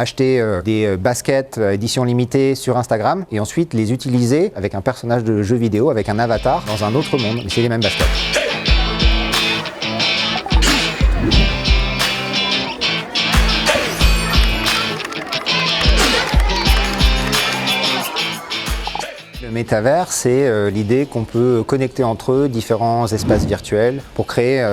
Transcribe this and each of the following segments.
acheter des baskets édition limitée sur Instagram et ensuite les utiliser avec un personnage de jeu vidéo, avec un avatar dans un autre monde, mais c'est les mêmes baskets. Le métavers, c'est l'idée qu'on peut connecter entre eux différents espaces virtuels pour créer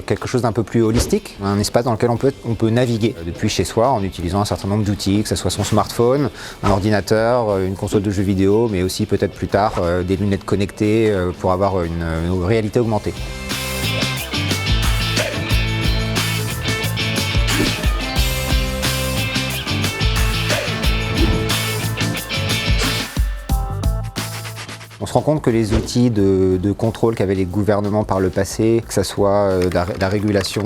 quelque chose d'un peu plus holistique, un espace dans lequel on peut naviguer depuis chez soi en utilisant un certain nombre d'outils, que ce soit son smartphone, un ordinateur, une console de jeux vidéo, mais aussi peut-être plus tard des lunettes connectées pour avoir une réalité augmentée. On se rend compte que les outils de contrôle qu'avaient les gouvernements par le passé, que ce soit la régulation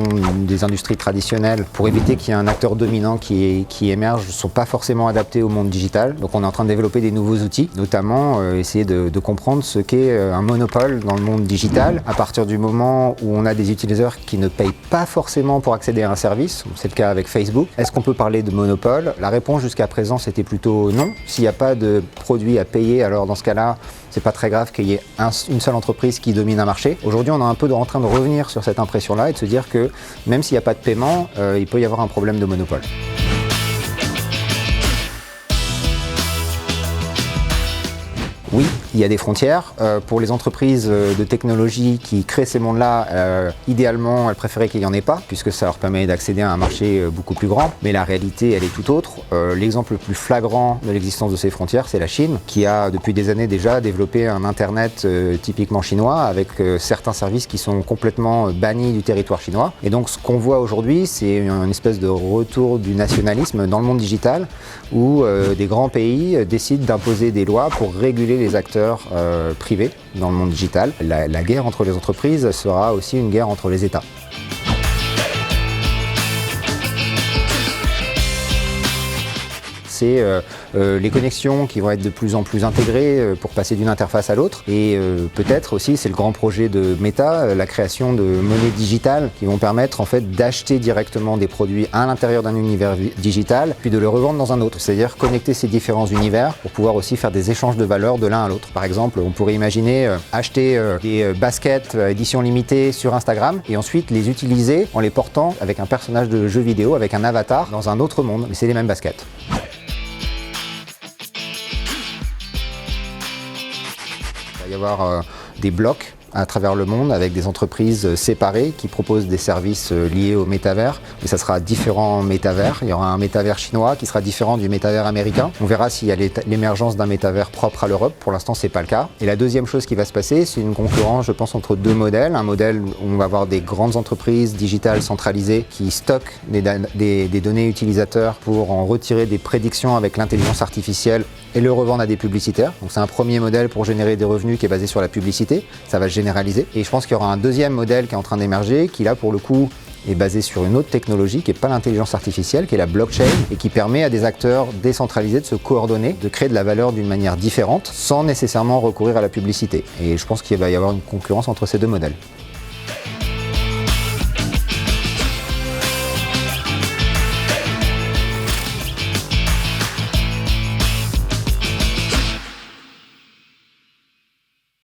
des industries traditionnelles, pour éviter qu'il y ait un acteur dominant qui émerge, ne sont pas forcément adaptés au monde digital. Donc on est en train de développer des nouveaux outils, notamment essayer de comprendre ce qu'est un monopole dans le monde digital. À partir du moment où on a des utilisateurs qui ne payent pas forcément pour accéder à un service, c'est le cas avec Facebook, est-ce qu'on peut parler de monopole? La réponse jusqu'à présent c'était plutôt non. S'il n'y a pas de produit à payer, alors dans ce cas-là, c'est pas très grave qu'il y ait une seule entreprise qui domine un marché. Aujourd'hui, on est un peu en train de revenir sur cette impression-là et de se dire que même s'il n'y a pas de paiement, il peut y avoir un problème de monopole. Oui, il y a des frontières. Pour les entreprises de technologie qui créent ces mondes-là, idéalement, elles préféraient qu'il n'y en ait pas, puisque ça leur permet d'accéder à un marché beaucoup plus grand. Mais la réalité, elle est tout autre. L'exemple le plus flagrant de l'existence de ces frontières, c'est la Chine, qui a depuis des années déjà développé un Internet typiquement chinois, avec certains services qui sont complètement bannis du territoire chinois. Et donc, ce qu'on voit aujourd'hui, c'est une espèce de retour du nationalisme dans le monde digital, où des grands pays décident d'imposer des lois pour réguler les acteurs privés dans le monde digital. La guerre entre les entreprises sera aussi une guerre entre les États. C'est les connexions qui vont être de plus en plus intégrées pour passer d'une interface à l'autre. Et peut-être aussi, c'est le grand projet de Meta, la création de monnaies digitales qui vont permettre en fait d'acheter directement des produits à l'intérieur d'un univers digital, puis de le revendre dans un autre. C'est-à-dire connecter ces différents univers pour pouvoir aussi faire des échanges de valeurs de l'un à l'autre. Par exemple, on pourrait imaginer acheter des baskets édition limitée sur Instagram et ensuite les utiliser en les portant avec un personnage de jeu vidéo, avec un avatar dans un autre monde. Mais c'est les mêmes baskets. Il va y avoir des blocs à travers le monde avec des entreprises séparées qui proposent des services liés au métavers. Et ça sera différents métavers. Il y aura un métavers chinois qui sera différent du métavers américain. On verra s'il y a l'émergence d'un métavers propre à l'Europe. Pour l'instant, c'est pas le cas. Et la deuxième chose qui va se passer, c'est une concurrence, je pense, entre deux modèles. Un modèle où on va avoir des grandes entreprises digitales centralisées qui stockent des données utilisateurs pour en retirer des prédictions avec l'intelligence artificielle et le revendre à des publicitaires. Donc c'est un premier modèle pour générer des revenus qui est basé sur la publicité. Ça va généraliser. Et je pense qu'il y aura un deuxième modèle qui est en train d'émerger, qui là pour le coup est basé sur une autre technologie qui n'est pas l'intelligence artificielle, qui est la blockchain, et qui permet à des acteurs décentralisés de se coordonner, de créer de la valeur d'une manière différente, sans nécessairement recourir à la publicité. Et je pense qu'il va y avoir une concurrence entre ces deux modèles.